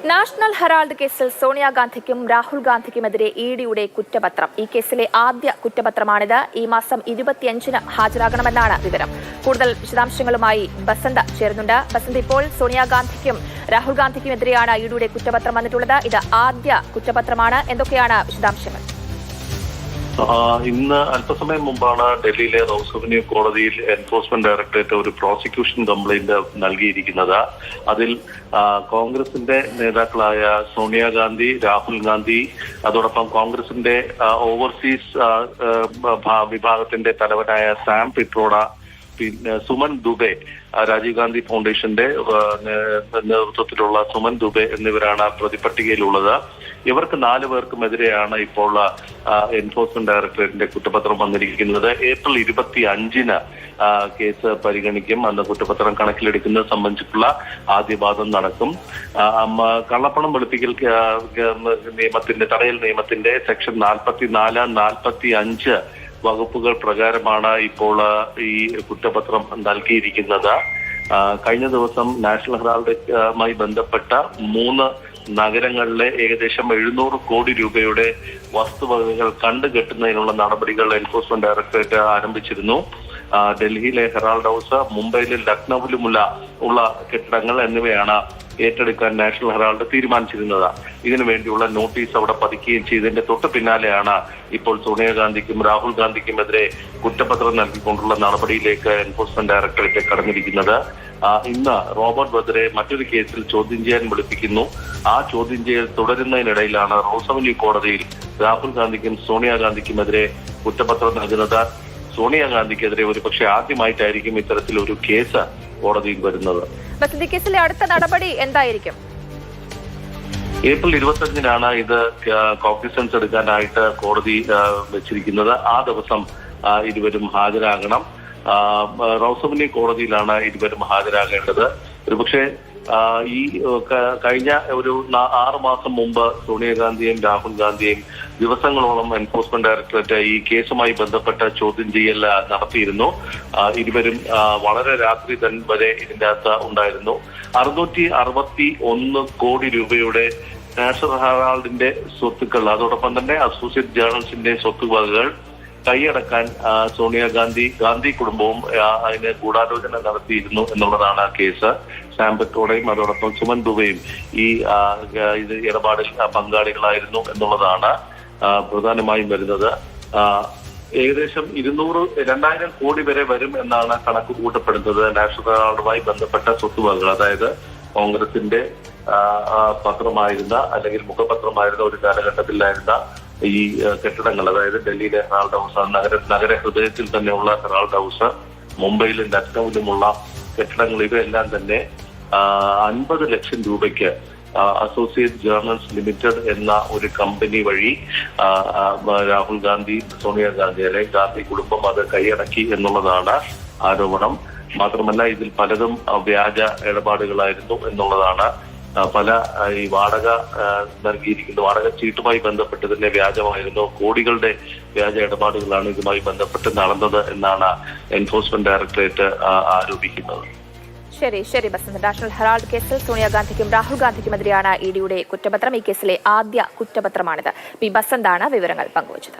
National Herald കേസിൽ സോണിയാഗാന്ധിക്കും രാഹുൽ ഗാന്ധിക്കുമെതിരെ ഇഡിയുടെ കുറ്റപത്രം. ഈ കേസിലെ ആദ്യ കുറ്റപത്രമാണിത്. ഈ മാസം 25-ന് ഹാജരാകണമെന്നാണ് വിവരം. കൂടുതൽ വിശദാംശങ്ങളുമായി ബസന്ത ചേരുന്നുണ്ട്. ബസന്ത, ഇപ്പോൾ സോണിയാഗാന്ധിക്കും രാഹുൽ ഗാന്ധിക്കുമെതിരെയാണ് ഇഡിയുടെ കുറ്റപത്രം വന്നിട്ടുള്ളത്. ഇത് ആദ്യ കുറ്റപത്രമാണ്. എന്തൊക്കെയാണ് വിശദാംശങ്ങൾ? ഇന്ന് അല്പസമയം മുമ്പാണ് ഡൽഹിയിലെ റൌസ് അവന്യൂ കോടതിയിൽ എൻഫോഴ്സ്മെന്റ് ഡയറക്ടറേറ്റ് ഒരു പ്രോസിക്യൂഷൻ കംപ്ലൈന്റ് നൽകിയിരിക്കുന്നത്. അതിൽ കോൺഗ്രസിന്റെ നേതാക്കളായ സോണിയാഗാന്ധി, രാഹുൽ ഗാന്ധി, അതോടൊപ്പം കോൺഗ്രസിന്റെ ഓവർസീസ് വിഭാഗത്തിന്റെ തലവനായ സാം പിട്രോഡ, പിന്നെ സുമൻ ദുബെ, രാജീവ് ഗാന്ധി ഫൗണ്ടേഷന്റെ നേതൃത്വത്തിലുള്ള സുമൻ ദുബെ എന്നിവരാണ് പ്രതിപട്ടികയിലുള്ളത്. ഇവർക്ക് 4 പേർക്കുമെതിരെയാണ് ഇപ്പോൾ എൻഫോഴ്സ്മെന്റ് ഡയറക്ടറേറ്റിന്റെ കുറ്റപത്രം വന്നിരിക്കുന്നത്. ഏപ്രിൽ 25-ന് കേസ് പരിഗണിക്കും. അന്ന് കുറ്റപത്രം കണക്കിലെടുക്കുന്നത് സംബന്ധിച്ചിട്ടുള്ള ആദ്യ വാദം നടക്കും. കള്ളപ്പണം വെളുപ്പിക്കൽ നിയമത്തിന്റെ തടയൽ നിയമത്തിന്റെ സെക്ഷൻ 44, 45 വകുപ്പുകൾ പ്രകാരമാണ് ഇപ്പോൾ ഈ കുറ്റപത്രം നൽകിയിരിക്കുന്നത്. കഴിഞ്ഞ ദിവസം നാഷണൽ ഹെറാൾഡുമായി ബന്ധപ്പെട്ട 3 നഗരങ്ങളിലെ ഏകദേശം 700 കോടി രൂപയുടെ വസ്തുവകകൾ കണ്ടുകെട്ടുന്നതിനുള്ള നടപടികൾ എൻഫോഴ്സ്മെന്റ് ഡയറക്ടറേറ്റ് ആരംഭിച്ചിരുന്നു. ഡൽഹിയിലെ ഹെറാൾഡ് ഹൗസ്, മുംബൈയിലെ ലക്നൌവിലുമുള്ള കെട്ടിടങ്ങൾ എന്നിവയാണ് ഏറ്റെടുക്കാൻ നാഷണൽ ഹെറാൾഡ് തീരുമാനിച്ചിരുന്നത്. ഇതിനു വേണ്ടിയുള്ള നോട്ടീസ് അവിടെ പതിക്കുകയും ചെയ്തതിന്റെ തൊട്ട് പിന്നാലെയാണ് ഇപ്പോൾ സോണിയാഗാന്ധിക്കും രാഹുൽ ഗാന്ധിക്കുമെതിരെ കുറ്റപത്രം നൽകിക്കൊണ്ടുള്ള നടപടിയിലേക്ക് എൻഫോഴ്സ്മെന്റ് ഡയറക്ടറേറ്റ് കടന്നിരിക്കുന്നത്. ഇന്ന് റോബർട്ട് വദ്രയെ മറ്റൊരു കേസിൽ ചോദ്യം ചെയ്യാൻ വിളിപ്പിക്കുന്നു. ആ ചോദ്യം ചെയ്യൽ തുടരുന്നതിനിടയിലാണ് റൌസ് അവന്യൂ കോടതിയിൽ രാഹുൽ ഗാന്ധിക്കും സോണിയാഗാന്ധിക്കുമെതിരെ കുറ്റപത്രം നൽകുന്നത്. സോണിയാഗാന്ധിക്കെതിരെ ഒരുപക്ഷെ ആദ്യമായിട്ടായിരിക്കും ഇത്തരത്തിലൊരു കേസ് കോടതിയിൽ വരുന്നത്. കേസിലെ അടുത്ത നടപടി എന്തായിരിക്കും? ഏപ്രിൽ 25-നാണ് ഇത് കോഗ്നിസൻസ് എടുക്കാനായിട്ട് കോടതി വെച്ചിരിക്കുന്നത്. ആ ദിവസം ഇരുവരും ഹാജരാകണം. റൌസ് അവന്യൂ കോടതിയിലാണ് ഇരുവരും ഹാജരാകേണ്ടത്. ഒരുപക്ഷെ ഈ കഴിഞ്ഞ ഒരു 6 മാസം മുമ്പ് സോണിയാഗാന്ധിയും രാഹുൽ ഗാന്ധിയും ദിവസങ്ങളോളം എൻഫോഴ്സ്മെന്റ് ഡയറക്ടറേറ്റ് ഈ കേസുമായി ബന്ധപ്പെട്ട ചോദ്യം ചെയ്യൽ നടത്തിയിരുന്നു. ഇരുവരും വളരെ രാത്രി വരെ ഇതിന്റെ അകത്ത് ഉണ്ടായിരുന്നു. 661 കോടി രൂപയുടെ നാഷണൽ ഹെറാൾഡിന്റെ സ്വത്തുക്കൾ, അതോടൊപ്പം തന്നെ അസോസിയേറ്റ് ജേർണൽസിന്റെ സ്വത്തുവകകൾ കൈയടക്കാൻ ഗാന്ധി കുടുംബവും അതിന് ഗൂഢാലോചന നടത്തിയിരുന്നു എന്നുള്ളതാണ് കേസ്. സാം പിട്രോഡയും അതോടൊപ്പം സുമൻ ദുബെയും ഈ ഇടപാടിൽ പങ്കാളികളായിരുന്നു എന്നുള്ളതാണ് പ്രധാനമായും വരുന്നത്. ഏകദേശം 2000 കോടി വരെ വരും എന്നാണ് കണക്ക് കൂട്ടപ്പെടുന്നത്. നാഷണൽ ഹെറാൾഡുമായി ബന്ധപ്പെട്ട സ്വത്തുവകകൾ, അതായത് കോൺഗ്രസിന്റെ പത്രമായിരുന്ന അല്ലെങ്കിൽ മുഖപത്രമായിരുന്ന ഒരു കാലഘട്ടത്തിലായിരുന്ന ഈ കെട്ടിടങ്ങൾ, അതായത് ഡൽഹിയിലെ ഹെറാൾഡ് ഹൗസ്, നഗര ഹൃദയത്തിൽ തന്നെയുള്ള ഹെറാൾഡ് ഹൗസ്, മുംബൈയിലും ലക്നൌവിലുമുള്ള കെട്ടിടങ്ങൾ, ഇവയെല്ലാം തന്നെ 50 ലക്ഷം രൂപയ്ക്ക് അസോസിയേറ്റ് ജേർണൽസ് ലിമിറ്റഡ് എന്ന ഒരു കമ്പനി വഴി രാഹുൽ ഗാന്ധി, സോണിയാഗാന്ധി അല്ലെങ്കിൽ ഗാന്ധി കുടുംബം അത് കൈയടക്കി എന്നുള്ളതാണ് ആരോപണം. മാത്രമല്ല ഇതിൽ പലതും വ്യാജ ഇടപാടുകളായിരുന്നു എന്നുള്ളതാണ്. പല ഈ വാടക നൽകിയിരിക്കുന്ന വാടക ചീട്ടുമായി ബന്ധപ്പെട്ട് തന്നെ വ്യാജമായിരുന്നു. കോടികളുടെ വ്യാജ ഇടപാടുകളാണ് ഇതുമായി ബന്ധപ്പെട്ട് നടന്നത് എന്നാണ് എൻഫോഴ്സ്മെന്റ് ഡയറക്ടറേറ്റ് ആരോപിക്കുന്നത്. ശരി ബസന്ത്, നാഷണൽ ഹെറാൾഡ് കേസിൽ സോണിയാഗാന്ധിക്കും രാഹുൽ ഗാന്ധിക്കുമെതിരെയാണ് ഇഡിയുടെ കുറ്റപത്രം. ഈ കേസിലെ ആദ്യ കുറ്റപത്രമാണിത്. ബസന്താണ് വിവരങ്ങൾ പങ്കുവച്ചത്.